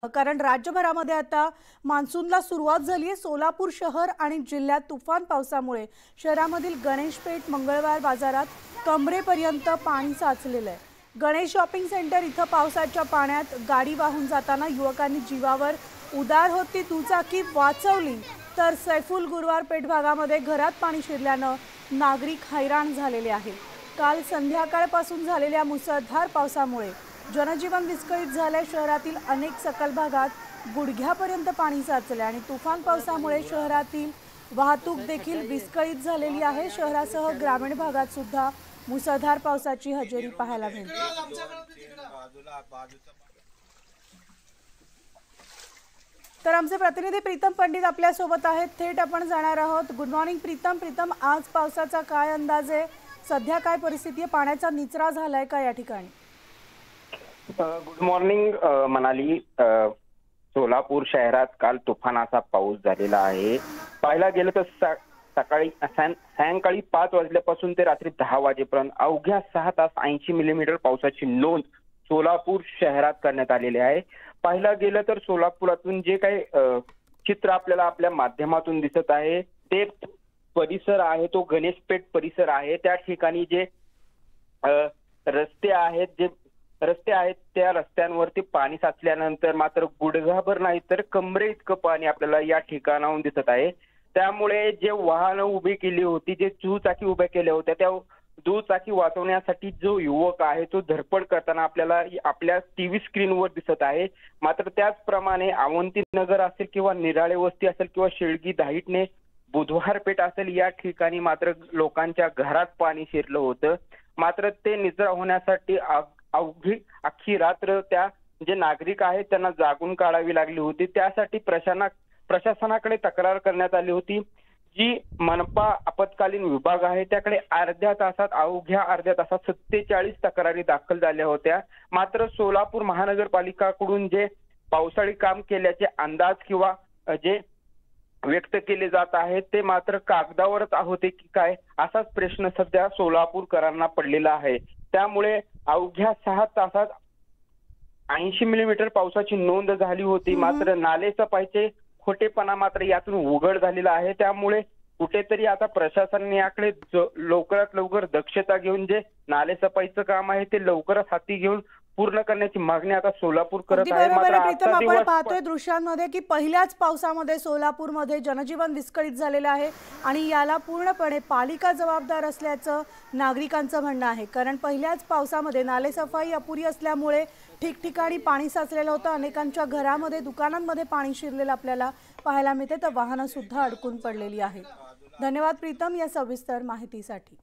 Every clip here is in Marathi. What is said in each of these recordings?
कारण राज्यभरामध्ये आता मान्सूनला सुरुवात झाली आहे। सोलापूर शहर आणि जिल्ह्यात तुफान पावसामुळे शहरामधील गणेशपेठ मंगळवार बाजारात कमरेपर्यंत पाणी साचलेलं आहे। गणेश शॉपिंग सेंटर इथं पावसाच्या पाण्यात गाडी वाहून जाताना युवकांनी जीवावर उधार होत ती दुचाकी वाचवली, तर सैफुल गुरुवार पेठ भागामध्ये घरात पाणी शिरल्यानं नागरिक हैराण झालेले आहेत। काल संध्याकाळपासून झालेल्या मुसळधार पावसामुळे जनजीवन विस्कळीत झाले। शहरातील अनेक सखल भागात गुडघ्यापर्यंत पाणी साचले आणि तुफान पावसामुळे शहरातील वाहतूक देखील विस्कळीत झालेली आहे। शहरासह ग्रामीण भागात सुद्धा मुसळधार पावसाची हजेरी पाहायला मिळते। तर आमचे प्रतिनिधी प्रीतम पंडित आपल्या सोबत आहेत, थेट आपण जाणार आहोत। गुड मॉर्निंग प्रीतम, आज पावसाचा काय अंदाज आहे? सध्या काय परिस्थिती आहे? पाण्याचा निचरा झालाय का या ठिकाणी? Good morning Manali. सोलापूर शहरात काल तुफानाचा पाऊस झालेला आहे। पाहायला गेलं तर सायंकाळी 5 वाजल्यापासून ते रात्री 10 वाजेपर्यंत अवघ्या 6 तास 80 मिलीमीटर पावसाची नोंद सोलापूर शहरात करण्यात आलेली आहे। पाहायला गेलं तर सोलापुरातून जे काही चित्र आपल्याला आपल्या माध्यमातून दिसत आहे ते परिसर आहे, तो गणेशपेठ परिसर आहे। त्या ठिकाणी जे रस्ते आहेत त्या रस्त्यांवरती पाणी साचल्यानंतर मात्र गुडघाभर नाही तर कमरे इतकं पाणी आपल्याला या ठिकाणाहून दिसत आहे। त्यामुळे जे वाहनं उभी केली होती, जे दुचाकी उभ्या केल्या होत्या, त्या दुचाकी वाचवण्यासाठी जो युवक आहे तो धडपड करताना आपल्याला आपल्या टीव्ही स्क्रीनवर दिसत आहे। मात्र त्याचप्रमाणे अवंतीनगर असेल किंवा निराळे वस्ती असेल किंवा शेळगी दाहिटणे बुधवार पेठ असेल, या ठिकाणी मात्र लोकांच्या घरात पाणी शिरलं होतं। मात्र ते निचरा होण्यासाठी अख्खी रात्र त्या जे नागरिक आहेत त्यांना जागून काढावी लागली होती। त्यासाठी प्रशासनाकडे तक्रार करण्यात आली होती। जी मनपा आपत्कालीन विभाग आहे त्याकडे अवघ्या अर्ध्या तासात 47 तक्रारी दाखल झाल्या होत्या। मात्र सोलापूर महानगरपालिकाकडून जे पावसाळी काम केल्याचे अंदाज किंवा जे व्यक्त केले जात आहेत ते मात्र कागदावरच होते की काय, असाच प्रश्न सध्या सोलापूरकरांना पडलेला आहे। त्यामुळे अवघ्या 6 तासात 80 मिलीमीटर पावसाची नोंद झाली होती। मात्र नालेसफाईचे खोटेपणा मात्र यातून उघड झालेला आहे। त्यामुळे कुठेतरी आता प्रशासनाने याकडे लवकरात लवकर दक्षता घेऊन जे नालेसफाईचं काम आहे ते लवकरच हाती घेऊन पूर्ण करण्याची मागणी आता सोलापूर करत आहे। मात्र प्रीतम, आपण पाहतोय दृश्यांमध्ये की पहिल्याच पावसामध्ये सोलापूरमध्ये जनजीवन विस्कळीत झालेलं आहे आणि याला पूर्णपणे पालिका जबाबदार असल्याचं नागरिकांचं म्हणणं आहे। कारण पहिल्याच पावसामध्ये नालेसफाई अपुरी असल्यामुळे ठिकठिकाणी पाणी साचलेलं होतं। अनेकांच्या घरामध्ये दुकानांमध्ये पाणी शिरलेलं आपल्याला पाहायला मिळते, तर वाहनं सुद्धा अडकून पडलेली आहेत। धन्यवाद प्रीतम या सविस्तर माहितीसाठी।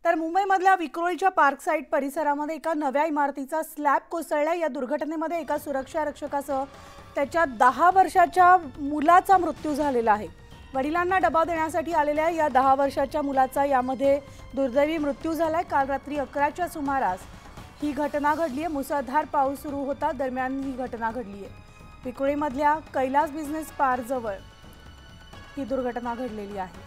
तर मुंबईमधल्या विक्रोळीच्या पार्क साइट परिसरामध्ये एका नव्या इमारतीचा स्लॅब कोसळला। या दुर्घटनेमध्ये एका सुरक्षा रक्षकासह त्याच्या 10 वर्षाच्या मुलाचा मृत्यू झालेला आहे। वडिलांना डबा देण्यासाठी आलेल्या या 10 वर्षाच्या मुलाचा यामध्ये दुर्दैवी मृत्यू झालाय। काल रात्री 11च्या सुमारास ही घटना घडली आहे। मुसळधार पाऊस सुरू होता दरम्यान ही घटना घडली आहे। विक्रोळीमधल्या कैलास बिझनेस पार्क जवळ ही दुर्घटना घडलेली आहे।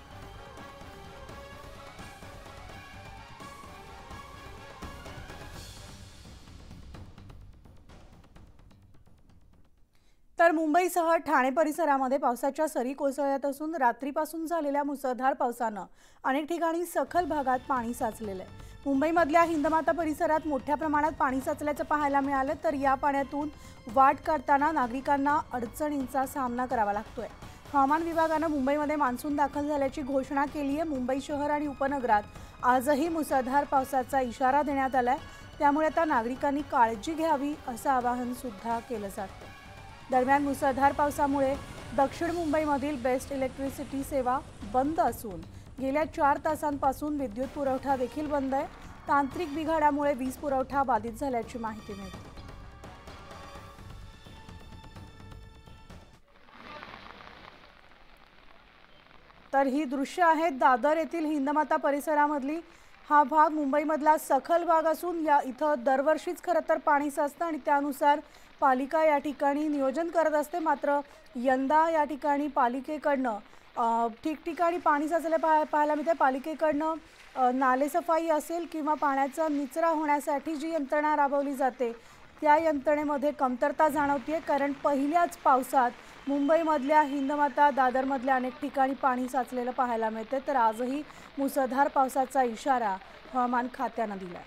तर मुंबईसह ठाणे परिसरामध्ये पावसाच्या सरी कोसळत असून रात्रीपासून झालेल्या मुसळधार पावसानं अनेक ठिकाणी सखल भागात पाणी साचलेलं आहे। मुंबईमधल्या हिंदमाता परिसरात मोठ्या प्रमाणात पाणी साचल्याचं पाहायला मिळालं, तर या पाण्यातून वाट काढताना नागरिकांना अडचणींचा सामना करावा लागतोय। हवामान विभागानं मुंबईमध्ये मान्सून दाखल झाल्याची घोषणा केली आहे। मुंबई शहर आणि उपनगरात आजही मुसळधार पावसाचा इशारा देण्यात आलाय। त्यामुळे आता नागरिकांनी काळजी घ्यावी असं आवाहन सुद्धा केलं जातं। दरम्यान मुसळधार पावसामुळे दक्षिण मुंबईमधील बेस्ट इलेक्ट्रिसिटी सेवा बंद असून गेल्या 4 तासांपासून विद्युत पुरवठा देखील बंद आहे। तांत्रिक बिघाडामुळे वीज पुरवठा बाधित झाल्याची माहिती मिळते। तर ही दृश्य आहेत दादर येथील हिंदमाता परिसरामधली। हा भाग मुंबईमधला सखल भाग असून या इथं दरवर्षीच खरं तर पाणी साचतं आणि त्यानुसार पालिका या ठिकाणी नियोजन करत असते। मात्र यंदा या ठिकाणी पालिकेकडनं ठिकठिकाणी पाणी साचले पाहायला मिळते। पालिकेकडनं नालेसफाई असेल किंवा पाण्याचा निचरा होण्यासाठी जी यंत्रणा राबवली जाते त्या यंत्रणेमध्ये कमतरता जाणवते, कारण पहिल्याच पावसात मुंबईमधल्या हिंदमाता, दादरमधल्या अनेक ठिकाणी पाणी साचलेलं पाहायला मिळते। तर आजही मुसळधार पावसाचा इशारा हवामान खात्यानं दिलाय।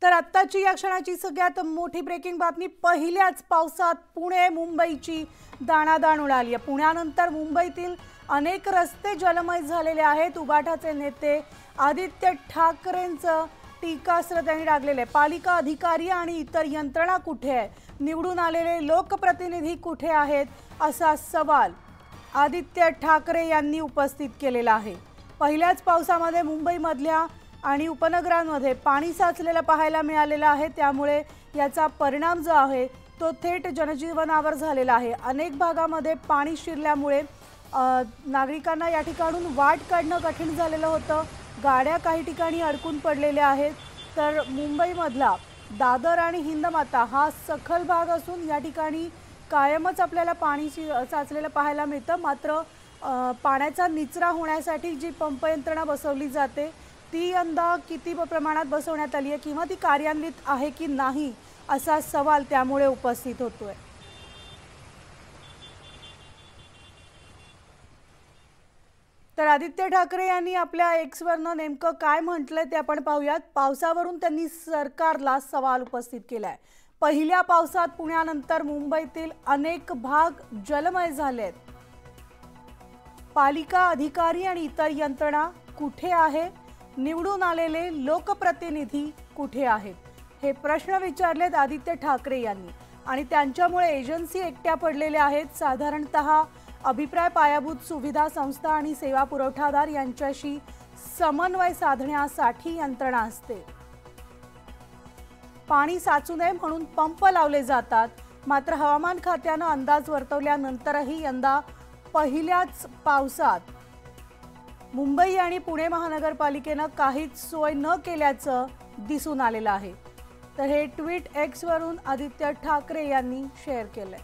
तर आत्ताची या क्षणाची सगळ्यात मोठी ब्रेकिंग बातमी, पहिल्याच पावसात पुणे मुंबईची दाणादाण उडाली आहे। पुण्यानंतर मुंबईतील अनेक रस्ते जलमय झालेले आहेत। उबाठाचे नेते आदित्य ठाकरेंचं टीकास्त्र त्यांनी डागलेले आहे। पालिका अधिकारी आणि इतर यंत्रणा कुठे आहे? निवडून आलेले लोकप्रतिनिधी कुठे आहेत? असा सवाल आदित्य ठाकरे यांनी उपस्थित केलेला आहे। पहिल्याच पावसामध्ये मुंबईमधल्या आणि उपनगरांमध्ये पाणी साचलेलं पाहायला मिळालेलं आहे। त्यामुळे याचा परिणाम जो आहे तो थेट जनजीवनावर झालेला आहे। अनेक भागामध्ये पाणी शिरल्यामुळे नागरिकांना या ठिकाणून वाट काढणं कठीण झालेलं होतं। गाड्या काही ठिकाणी अडकून पडलेल्या आहेत। तर मुंबईमधला दादर आणि हिंदमाता हा सखल भाग असून या ठिकाणी कायमच आपल्याला पाणी साचलेलं पाहायला मिळतं। मात्र पाण्याचा निचरा होण्यासाठी जी पंप यंत्रणा बसवली जाते ती यंदा किती प्रमाणात बसवण्यात आली आहे किंवा ती कार्यान्वित आहे की नाही असा सवाल त्यामुळे उपस्थित होतोय। तर आदित्य ठाकरे यांनी आपल्या एक्सवरनं नेमकं काय म्हटलंय ते आपण पाहूयात। पावसावरून त्यांनी सरकारला सवाल उपस्थित केलाय। पहिल्या पावसात पुण्यानंतर मुंबईतील अनेक भाग जलमय झालेत। पालिका अधिकारी आणि इतर यंत्रणा कुठे आहे? निवडून आलेले लोकप्रतिनिधी कुठे आहेत? हे प्रश्न विचारलेत आदित्य ठाकरे यांनी आणि त्यांच्यामुळे एजन्सी एकट्या पडलेल्या आहेत। साधारणतः अभिप्राय पायाभूत सुविधा संस्था आणि सेवा पुरवठादार यांच्याशी समन्वय साधण्यासाठी यंत्रणा असते। पाणी साचू नये म्हणून पंप लावले जातात। मात्र हवामान खात्यानं अंदाज वर्तवल्यानंतरही यंदा पहिल्याच पावसात मुंबई आणि पुणे महानगरपालिकेनं काहीच सोय न केल्याचं दिसून आलेलं आहे। तर हे ट्विट एक्स वरून आदित्य ठाकरे यांनी शेअर केलंय।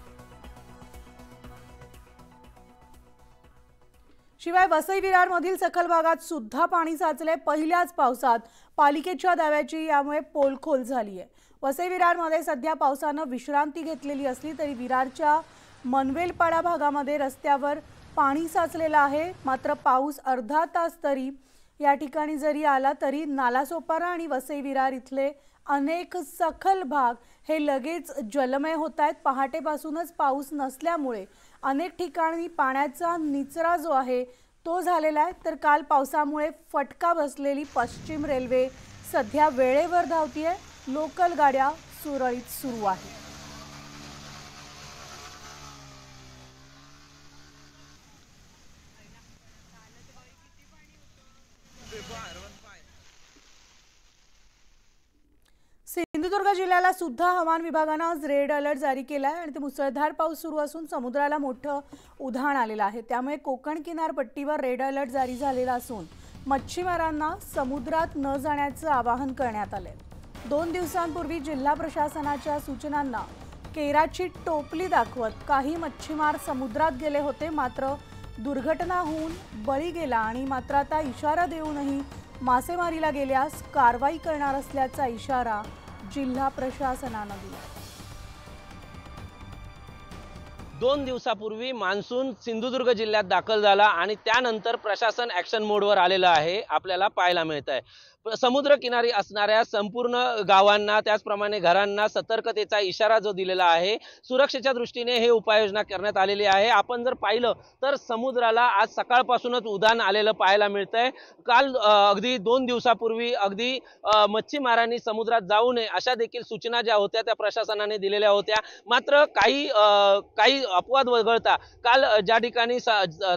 शिवाय वसई विरारमधील सखल भागात सुद्धा पाणी साचले। पहिल्याच पावसात पालिकेच्या दाव्याची यामुळे पोलखोल झाली आहे। वसई विरारमध्ये सध्या पावसानं विश्रांती घेतलेली असली तरी विरारच्या मनवेलपाडा भागामध्ये रस्त्यावर पाणी साचलेलं आहे। मात्र पाऊस अर्धा तास तरी या ठिकाणी जरी आला तरी नालासोपारा आणि वसई विरार इथले अनेक सखल भाग हे लगेच जलमय होत आहेत। पहाटेपासूनच पाऊस नसल्यामुळे अनेक ठिकाणी पाण्याचा निचरा जो आहे तो झालेला आहे। तर काल पावसामुळे फटका बसलेली पश्चिम रेल्वे सध्या वेळेवर धावतीये। लोकल गाड्या सुरळीत सुरू आहेत। सिंधुदुर्ग जिल्ह्याला सुद्धा हवामान विभागानं आज रेड अलर्ट जारी केला आहे आणि ते मुसळधार पाऊस सुरू असून समुद्राला मोठं उधाण आलेलं आहे। त्यामुळे कोकण किनारपट्टीवर रेड अलर्ट जारी झालेला असून मच्छीमारांना समुद्रात न जाण्याचं आवाहन करण्यात आलंय। 2 दिवसांपूर्वी जिल्हा प्रशासनाच्या सूचनांना केराची टोपली दाखवत काही मच्छीमार समुद्रात गेले होते। मात्र दुर्घटना होऊन बळी गेला आणि मात्र आता इशारा देऊनही मासेमारीला गेल्यास कारवाई करणार असल्याचा इशारा जिल्हा प्रशासनाने दिला। 2 दिवसापूर्वी मान्सून सिंधुदुर्ग जिल्ह्यात दाखल झाला आणि त्यानंतर प्रशासन ॲक्शन मोडवर आलेलं आहे आपल्याला पाहायला मिळतंय। समुद्र किनारी असणाऱ्या संपूर्ण गावांना त्याचप्रमाणे घरांना सतर्कतेचा इशारा जो दिलेला आहे, सुरक्षेच्या दृष्टीने हे उपाययोजना करण्यात आलेली आहे। आपण जर पाहिलं तर समुद्राला आज सकाळपासूनच उधाण आलेलं पाहायला मिळतंय। काल अगदी 2 दिवसापूर्वी अगदी मच्छीमारांनी समुद्रात जाऊ नये अशा देखील सूचना ज्या होत्या त्या प्रशासनाने दिलेल्या होत्या। मात्र काही अपवाद वगळता काल ज्या ठिकाणी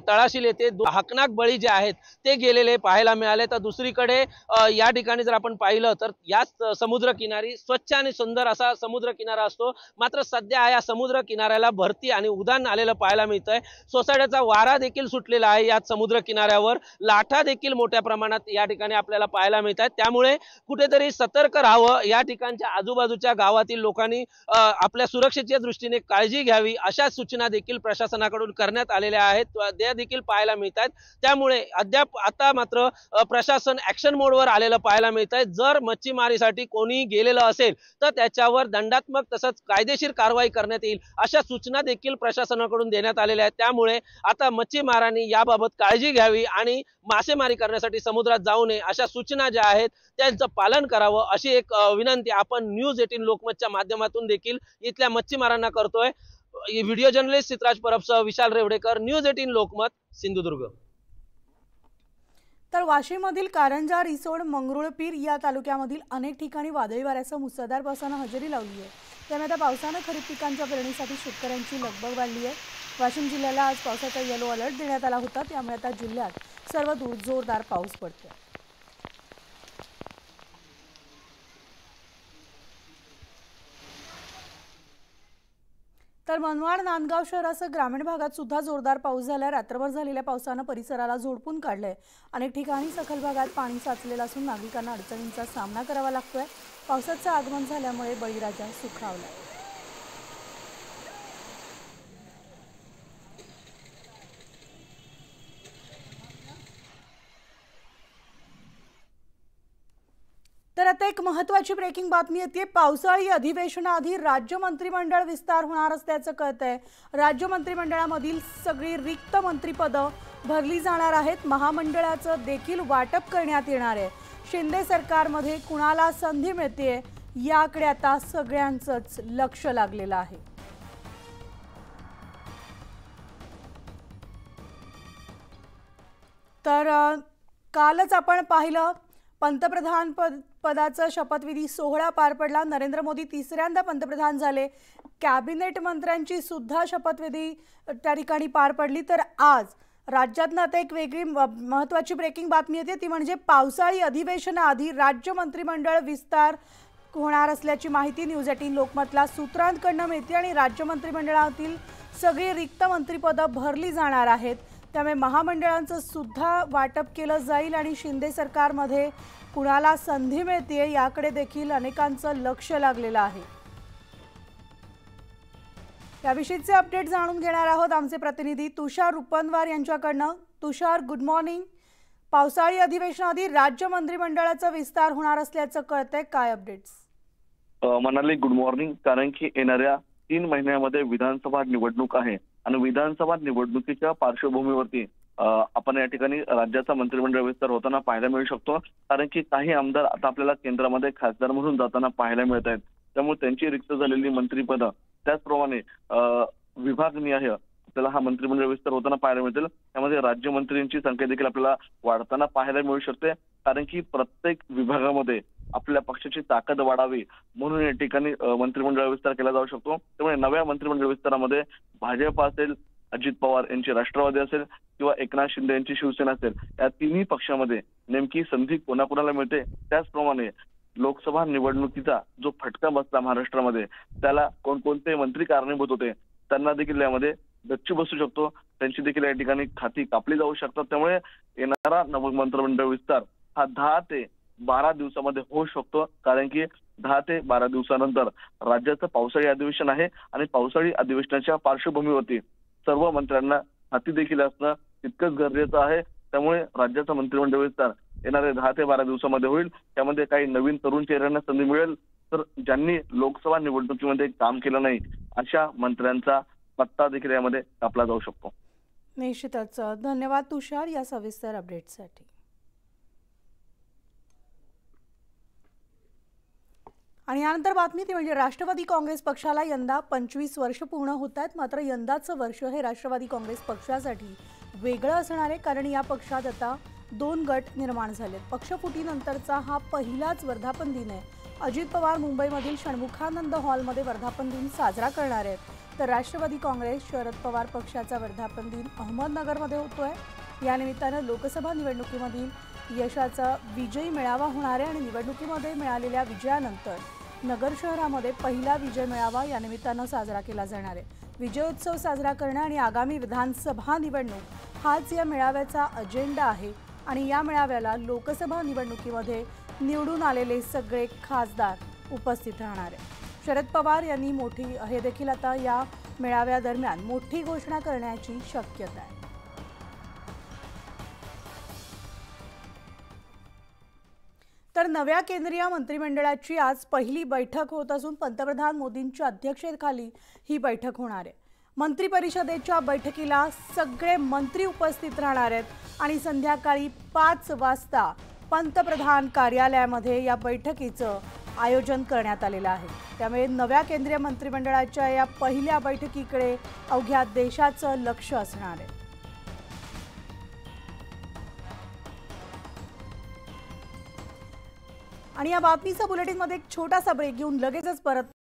तळाशील येथे हकनाक बळी जे आहेत ते गेलेले पाहायला मिळाले। तर दुसरीकडे या ठिकाणी जर आपण पाहिलं तर या समुद्र किनारी स्वच्छ आणि सुंदर असा समुद्र किनारा असतो। मात्र सध्या या समुद्र किनाऱ्याला भरती आणि उधाण आलेलं पाहायला मिळतंय। सोसाट्याचा वारा देखील सुटलेला आहे। या समुद्र किनाऱ्यावर लाटा देखील मोठ्या प्रमाणात या ठिकाणी आपल्याला पाहायला मिळतात। त्यामुळे कुठेतरी सतर्क राहावं, या ठिकाणच्या आजूबाजूच्या गावातील लोकांनी आपल्या सुरक्षेच्या दृष्टीने काळजी घ्यावी अशा सूचना देखील प्रशासनाकडून करण्यात आलेल्या आहेत, त्या देखील पाहायला मिळत आहेत। त्यामुळे अद्याप आता मात्र प्रशासन ऍक्शन मोडवर आलेलं पाहायला मिळत आहे। जर मच्छीमारीसाठी कोणी गेलेलं असेल तर त्याच्यावर दंडात्मक तसंच कायदेशीर कारवाई करण्यात येईल अशा सूचना देखील प्रशासनाकडून देण्यात आलेल्या आहेत। त्यामुळे आता मच्छीमारांनी याबाबत काळजी घ्यावी आणि मासेमारी करण्यासाठी समुद्रात जाऊ नये अशा सूचना ज्या आहेत त्यांचं पालन करावं अशी एक विनंती आपण न्यूज 18 लोकमतच्या माध्यमातून देखील इथल्या मच्छीमारांना करतोय। व्हिडिओ जर्नलिस्ट सिद्धराज परबसह विशाल रेवडेकर, न्यूज 18 लोकमत, सिंधुदुर्ग। तर वाशीममधील कारंजा, रिसोड, मंगरुळपीर या तालुक्यामधील अनेक ठिकाणी वादळी वाऱ्यासह मुसळधार पावसानं हजेरी लावली आहे। त्यामुळे आता पावसानं खरीप पिकांच्या पेरणीसाठी शेतकऱ्यांची लगबग वाढली आहे। वाशिम जिल्ह्याला आज पावसाचा येलो अलर्ट देण्यात आला होता। त्यामुळे आता जिल्ह्यात सर्वदूर जोरदार पाऊस पडतोय। तर मनमाड, नांदगाव शहरासह ग्रामीण भागात सुद्धा जोरदार पाऊस झाला। रात्रभर झालेल्या पावसानं परिसराला झोडपून काढलंय। अनेक ठिकाणी सखल भागात पाणी साचलेलं असून नागरिकांना अडचणींचा सामना करावा लागतोय। पावसाचं आगमन झाल्यामुळे बळीराजा सुखावलाय। तर आता एक महत्त्वाची ब्रेकिंग बातमी येते। पावसाळी अधिवेशनाआधी राज्य मंत्रिमंडळ विस्तार होणार असल्याचं कळतंय। राज्य मंत्रिमंडळामधील सगळी रिक्त मंत्रिपदं भरली जाणार आहेत। महामंडळाचं देखील वाटप करण्यात येणार आहे। शिंदे सरकारमध्ये कुणाला संधी मिळते याकडे आता सगळ्यांचंच लक्ष लागलेलं आहे। तर कालच आपण पाहिलं पंतप्रधान पदाचा शपथविधी सोहळा पार पडला। नरेंद्र मोदी तिसऱ्यांदा पंतप्रधान झाले। कॅबिनेट मंत्र्यांची सुद्धा शपथविधी त्या ठिकाणी पार पडली। तर आज राज्यातनं आता एक वेगळी महत्त्वाची ब्रेकिंग बातमी येते, ती म्हणजे पावसाळी अधिवेशनाआधी राज्य मंत्रिमंडळ विस्तार होणार असल्याची माहिती न्यूज 18 लोकमतला सूत्रांकडून मिळते आणि राज्य मंत्रिमंडळातील सगळी रिक्त मंत्रिपदं भरली जाणार आहेत। त्यामुळे महामंडळांचं सुद्धा वाटप केलं जाईल आणि शिंदे सरकारमध्ये कुणाला संधी मिळते याकडे देखील अनेकांचं लक्ष लागलेलं आहे। याविषयीचे अपडेट जाणून घेणार आहोत आमचे प्रतिनिधी तुषार रुपनवार यांच्याकडनं। तुषार, गुड मॉर्निंग। पावसाळी अधिवेशनाआधी राज्य मंत्रिमंडळाचा विस्तार होणार असल्याचं कळतंय, काय अपडेट्स? Manali, good morning. कारण की येणाऱ्या 3 महिन्यामध्ये विधानसभा निवडणूक आहे आणि विधानसभा निवडणुकीच्या पार्श्वभूमीवरती आपण या ठिकाणी राज्याचा मंत्रिमंडळ विस्तार होताना पाहायला मिळू शकतो। कारण की काही आमदार आता आपल्याला केंद्रामध्ये खासदार म्हणून जाताना पाहायला मिळत आहेत। त्यामुळे त्यांची रिक्त झालेली मंत्रिपदं त्याचप्रमाणे विभागनिहाय आपल्याला हा मंत्रिमंडळ विस्तार होताना पाहायला मिळतील। त्यामध्ये राज्यमंत्र्यांची संख्या देखील आपल्याला वाढताना पाहायला मिळू शकते। कारण की प्रत्येक विभागामध्ये आपल्या पक्षाची ताकद वाढावी म्हणून या ठिकाणी मंत्रिमंडळ विस्तार केला जाऊ शकतो। त्यामुळे नव्या मंत्रिमंडळ विस्तारामध्ये भाजप असेल, अजित पवार यांची राष्ट्रवादी असेल किंवा एकनाथ शिंदे यांची शिवसेना असेल, या तिन्ही पक्षामध्ये नेमकी संधी कोणाकोणाला मिळते, त्याचप्रमाणे लोकसभा निवडणुकीचा जो फटका बसला महाराष्ट्रामध्ये त्याला कोणकोणते मंत्री कारणीभूत होते त्यांना देखील यामध्ये गच्ची बसू शकतो। त्यांची देखील या ठिकाणी खाती कापली जाऊ शकतात। त्यामुळे येणारा नव मंत्रिमंडळ विस्तार हा 10 ते 12 दिवसामध्ये होऊ शकतो। कारण की 10 ते 12 दिवसानंतर राज्याचं पावसाळी अधिवेशन आहे आणि पावसाळी अधिवेशनाच्या पार्श्वभूमीवरती सर्व मंत्र्यांना हाती देखील असणं तितकंच गरजेचं आहे। त्यामुळे राज्याचा मंत्रिमंडळ विस्तार येणारे 10 ते 12 दिवसामध्ये होईल। त्यामध्ये काही नवीन तरुण चेहऱ्यांना संधी मिळेल, तर ज्यांनी लोकसभा निवडणुकीमध्ये काम केलं नाही अशा मंत्र्यांचा पत्ता देखील यामध्ये कापला जाऊ शकतो। निश्चितच धन्यवाद तुषार या सविस्तर अपडेटसाठी। आणि यानंतर बातमी ती म्हणजे राष्ट्रवादी काँग्रेस पक्षाला यंदा 25 वर्ष पूर्ण होत आहेत। मात्र यंदाचं वर्ष हे राष्ट्रवादी काँग्रेस पक्षासाठी वेगळं असणार आहे, कारण या पक्षात आता 2 गट निर्माण झालेत। पक्षफुटीनंतरचा हा पहिलाच वर्धापन दिन आहे। अजित पवार मुंबईमधील षण्मुखानंद हॉलमध्ये वर्धापन दिन साजरा करणार आहेत, तर राष्ट्रवादी काँग्रेस शरद पवार पक्षाचा वर्धापन दिन अहमदनगरमध्ये होतोय। या निमित्तानं लोकसभा निवडणुकीमधील यशाचा विजयी मेळावा होणार आहे आणि निवडणुकीमध्ये मिळालेल्या विजयानंतर नगर शहरामध्ये पहिला विजय मेळावा या निमित्तानं साजरा केला जाणार आहे। विजयोत्सव साजरा करणं आणि आगामी विधानसभा निवडणूक हाच या मेळाव्याचा अजेंडा आहे आणि या मेळाव्याला लोकसभा निवडणुकीमध्ये निवडून आलेले सगळे खासदार उपस्थित राहणार आहेत। शरद पवार यांनी हे देखील आता या मेळाव्यादरम्यान मोठी घोषणा करण्याची शक्यता आहे. तर नव्या केंद्रीय मंत्रिमंडळाची आज पहिली बैठक होत असून पंतप्रधान मोदींच्या अध्यक्षतेखाली ही बैठक होणार आहे. मंत्री परिषदेच्या बैठकीला सगळे मंत्री उपस्थित राहणार आहेत आणि संध्याकाळी 5 वाजता पंतप्रधान कार्यालयामध्ये या बैठकीचं आयोजन करण्यात आलेलं आहे. त्यामुळे नव्या केंद्रीय मंत्रिमंडळाच्या या पहिल्या बैठकीकडे अवघ्या देशाचं लक्ष असणार आहे. आणि या बातमीच्या बुलेटिनमध्ये एक छोटासा ब्रेक घेऊन लगेचच परत